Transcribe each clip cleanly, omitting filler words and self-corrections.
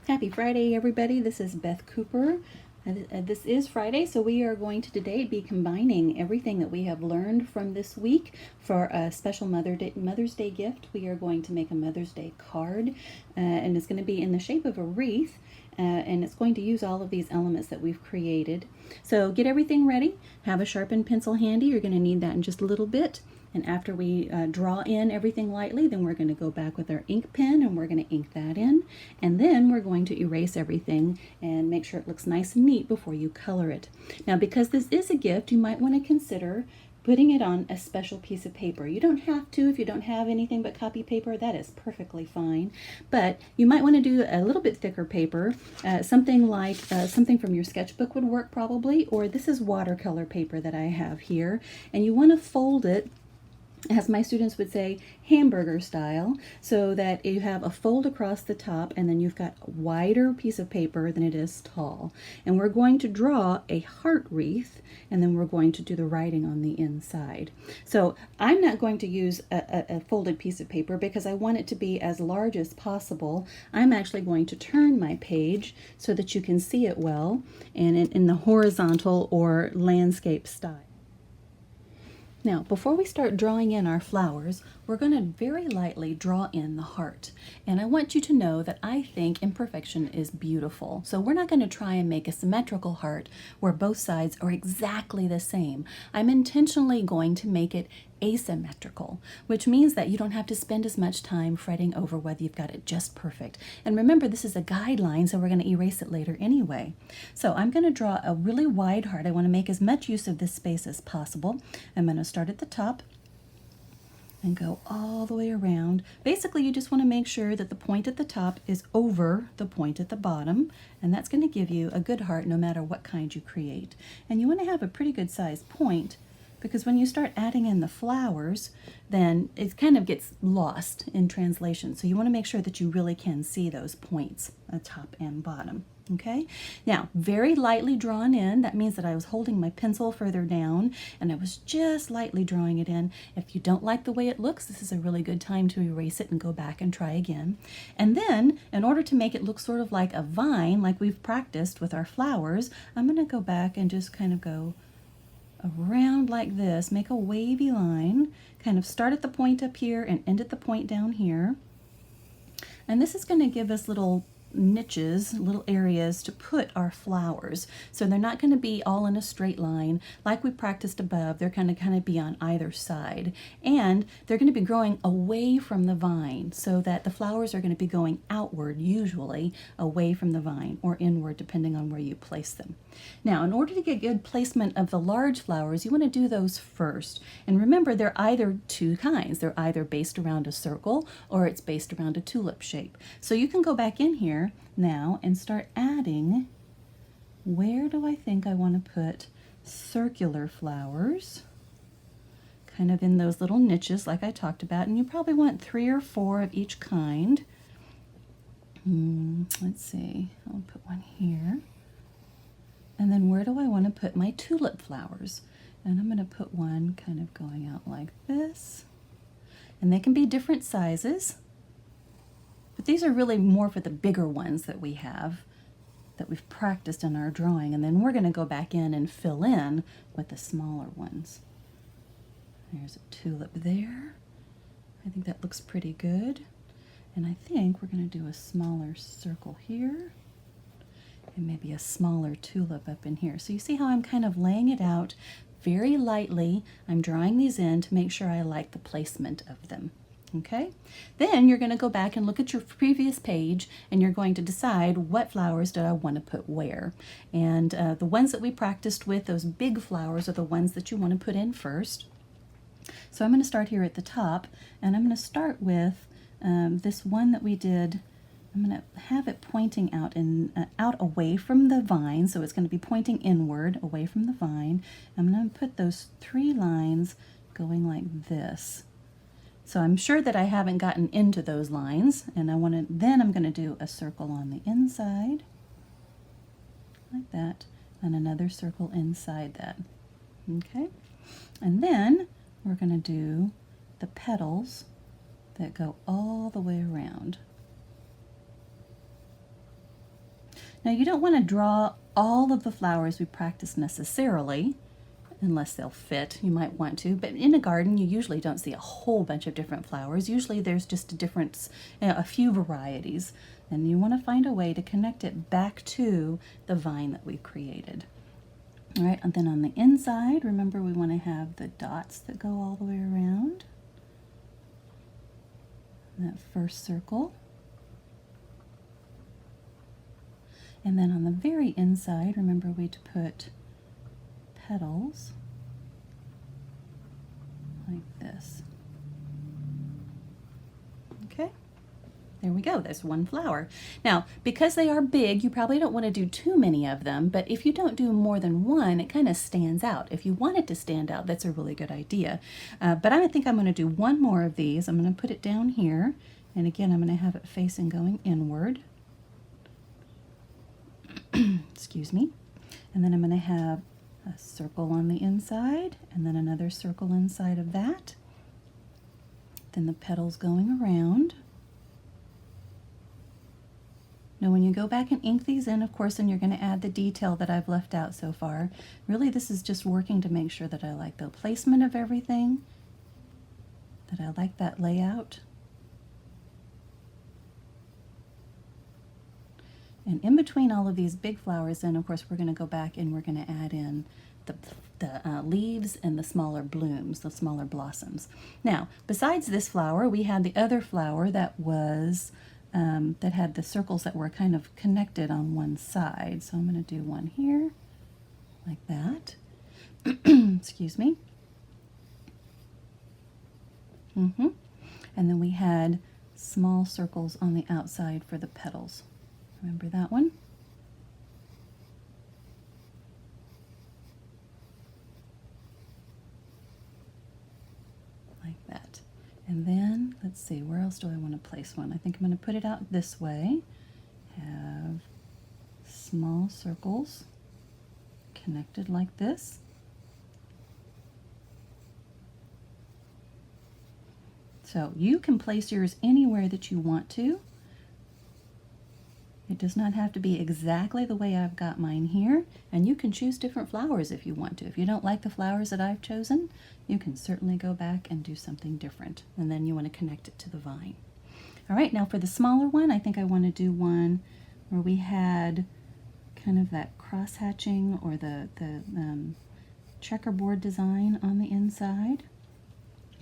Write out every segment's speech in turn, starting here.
Happy Friday, everybody. This is Beth Cooper. This is Friday, so we are going to today be combining everything that we have learned from this week for a special Mother's Day gift. We are going to make a Mother's Day card, and it's going to be in the shape of a wreath, and it's going to use all of these elements that we've created. So get everything ready. Have a sharpened pencil handy. You're going to need that in just a little bit. And after we draw in everything lightly, then we're going to go back with our ink pen and we're going to ink that in. And then we're going to erase everything and make sure it looks nice and neat before you color it. Now, because this is a gift, you might want to consider putting it on a special piece of paper. You don't have to if you don't have anything but copy paper. That is perfectly fine. But you might want to do a little bit thicker paper. Something like something from your sketchbook would work probably. Or this is watercolor paper that I have here. And you want to fold it, as my students would say, hamburger style, so that you have a fold across the top and then you've got a wider piece of paper than it is tall. And we're going to draw a heart wreath, and then we're going to do the writing on the inside. So I'm not going to use a folded piece of paper because I want it to be as large as possible. I'm actually going to turn my page so that you can see it well, and in the horizontal or landscape style. Now, before we start drawing in our flowers, we're going to very lightly draw in the heart. And I want you to know that I think imperfection is beautiful. So we're not going to try and make a symmetrical heart where both sides are exactly the same. I'm intentionally going to make it asymmetrical, which means that you don't have to spend as much time fretting over whether you've got it just perfect. And remember, this is a guideline, so we're going to erase it later anyway. So I'm going to draw a really wide heart. I want to make as much use of this space as possible. I'm going to start at the top and go all the way around. Basically, you just want to make sure that the point at the top is over the point at the bottom, and that's going to give you a good heart no matter what kind you create. And you want to have a pretty good sized point, because when you start adding in the flowers, then it kind of gets lost in translation. So you want to make sure that you really can see those points at top and bottom. Okay, now very lightly drawn in. That means that I was holding my pencil further down and I was just lightly drawing it in. If you don't like the way it looks, this is a really good time to erase it and go back and try again. And then, in order to make it look sort of like a vine, like we've practiced with our flowers, I'm going to go back and just kind of go around like this, make a wavy line, kind of start at the point up here and end at the point down here. And this is going to give us little niches, little areas to put our flowers. So they're not going to be all in a straight line like we practiced above. They're going to kind of be on either side. And they're going to be growing away from the vine so that the flowers are going to be going outward, usually away from the vine, or inward depending on where you place them. Now, in order to get good placement of the large flowers, you want to do those first. And remember, they're either two kinds. They're either based around a circle or it's based around a tulip shape. So you can go back in here now and start adding, where do I think I want to put circular flowers, kind of in those little niches like I talked about. And you probably want 3 or 4 of each kind. Let's see, I'll put one here. And then where do I want to put my tulip flowers? And I'm going to put one kind of going out like this. And they can be different sizes, but these are really more for the bigger ones that we have, that we've practiced in our drawing. And then we're going to go back in and fill in with the smaller ones. There's a tulip there. I think that looks pretty good. And I think we're going to do a smaller circle here, and maybe a smaller tulip up in here. So you see how I'm kind of laying it out very lightly. I'm drawing these in to make sure I like the placement of them. Okay, then you're going to go back and look at your previous page and you're going to decide what flowers do I want to put where. And the ones that we practiced with, those big flowers, are the ones that you want to put in first. So I'm going to start here at the top, and I'm going to start with this one that we did. I'm going to have it pointing out out away from the vine, so it's going to be pointing inward away from the vine. I'm going to put those 3 lines going like this. So I'm sure that I haven't gotten into those lines, and then I'm going to do a circle on the inside, like that, and another circle inside that. Okay, and then we're going to do the petals that go all the way around. Now you don't want to draw all of the flowers we practice necessarily, unless they'll fit. You might want to, but in a garden you usually don't see a whole bunch of different flowers. Usually there's just a difference, a few varieties, and you want to find a way to connect it back to the vine that we've created. All right, and then on the inside, remember we want to have the dots that go all the way around that first circle. And then on the very inside, remember we to put petals like this. Okay, there we go, there's one flower. Now, because they are big, you probably don't want to do too many of them, but if you don't do more than one, it kind of stands out. If you want it to stand out, that's a really good idea. But I think I'm going to do one more of these. I'm going to put it down here, and again, I'm going to have it facing going inward. Excuse me. And then I'm going to have a circle on the inside, and then another circle inside of that. Then the petals going around. Now when you go back and ink these in, of course, then you're going to add the detail that I've left out so far. Really, this is just working to make sure that I like the placement of everything, that I like that layout. And in between all of these big flowers, then of course we're going to go back and we're going to add in the leaves and the smaller blooms, the smaller blossoms. Now, besides this flower, we had the other flower that was that had the circles that were kind of connected on one side. So I'm going to do one here, like that. Excuse me. And then we had small circles on the outside for the petals. Remember that one? Like that. And then, let's see, where else do I want to place one? I think I'm going to put it out this way. Have small circles connected like this. So you can place yours anywhere that you want to. It does not have to be exactly the way I've got mine here, and you can choose different flowers if you want to. If you don't like the flowers that I've chosen, you can certainly go back and do something different, and then you want to connect it to the vine. All right, now for the smaller one, I think I want to do one where we had kind of that cross-hatching or the checkerboard design on the inside,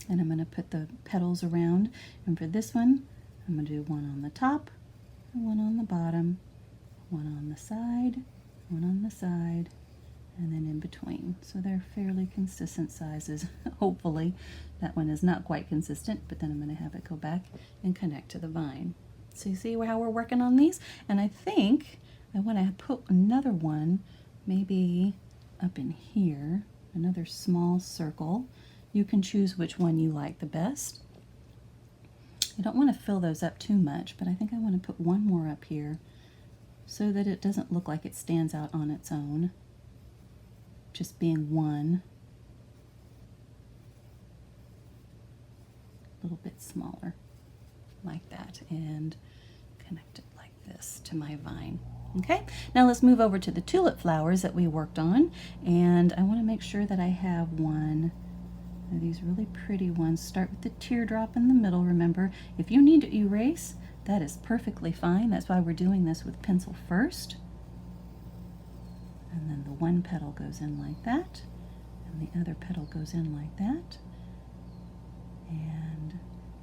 and I'm going to put the petals around. And for this one, I'm going to do one on the top, one on the bottom, one on the side, one on the side, and then in between. So they're fairly consistent sizes, hopefully. That one is not quite consistent, but then I'm going to have it go back and connect to the vine. So you see how we're working on these? And I think I want to put another one maybe up in here, another small circle. You can choose which one you like the best. I don't want to fill those up too much, but I think I want to put one more up here so that it doesn't look like it stands out on its own, just being one. A little bit smaller, like that, and connect it like this to my vine. Okay, now let's move over to the tulip flowers that we worked on, and I want to make sure that I have one. These really pretty ones. Start with the teardrop in the middle. Remember, if you need to erase, that is perfectly fine. That's why we're doing this with pencil first. And then the one petal goes in like that, and the other petal goes in like that. And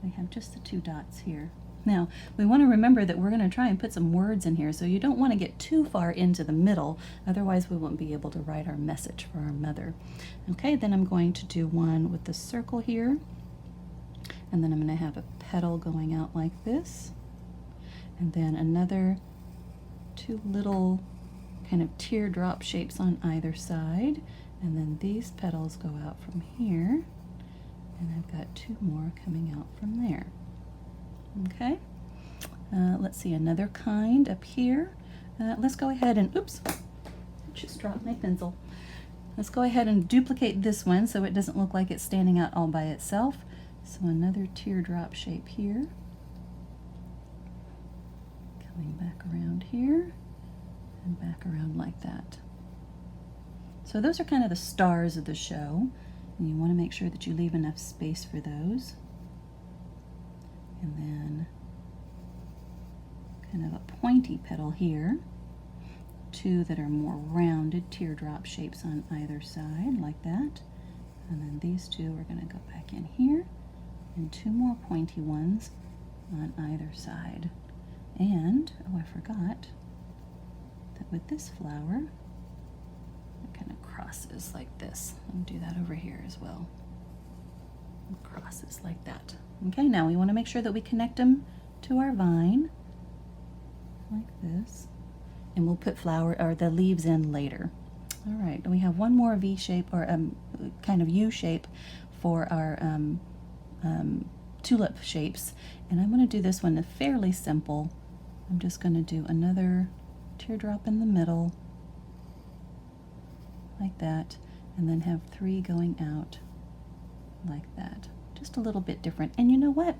we have just the two dots here. Now, we want to remember that we're going to try and put some words in here, so you don't want to get too far into the middle, otherwise we won't be able to write our message for our mother. Okay, then I'm going to do one with the circle here, and then I'm going to have a petal going out like this, and then another two little kind of teardrop shapes on either side, and then these petals go out from here, and I've got two more coming out from there. Okay, let's see, another kind up here. Let's go ahead and, oops, I just dropped my pencil. Let's go ahead and duplicate this one so it doesn't look like it's standing out all by itself. So another teardrop shape here. Coming back around here. and back around like that. So those are kind of the stars of the show, and you want to make sure that you leave enough space for those. And then kind of a pointy petal here, two that are more rounded teardrop shapes on either side like that, and then these two are going to go back in here, and two more pointy ones on either side. And oh, I forgot that with this flower it kind of crosses like this. I'll do that over here as well. It crosses like that. Okay, now we want to make sure that we connect them to our vine like this, and we'll put flower or the leaves in later. All right, we have one more V shape or kind of U shape for our tulip shapes, and I'm going to do this one fairly simple. I'm just going to do another teardrop in the middle like that, and then have three going out like that. Just a little bit different. And you know what?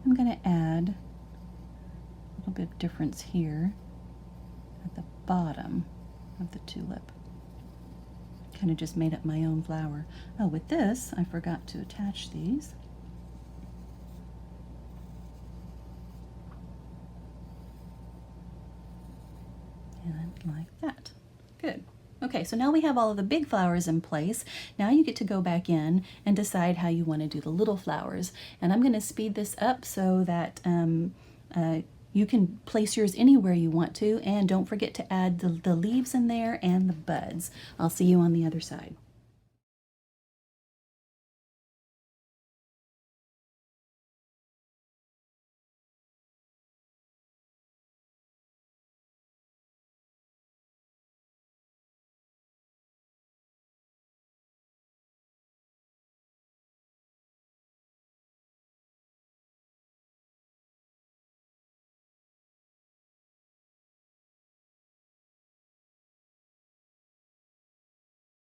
I'm going to add a little bit of difference here at the bottom of the tulip. Kind of just made up my own flower. Oh, with this, I forgot to attach these. And like that. Good. Okay, so now we have all of the big flowers in place. Now you get to go back in and decide how you want to do the little flowers. And I'm going to speed this up so that you can place yours anywhere you want to. And don't forget to add the leaves in there and the buds. I'll see you on the other side.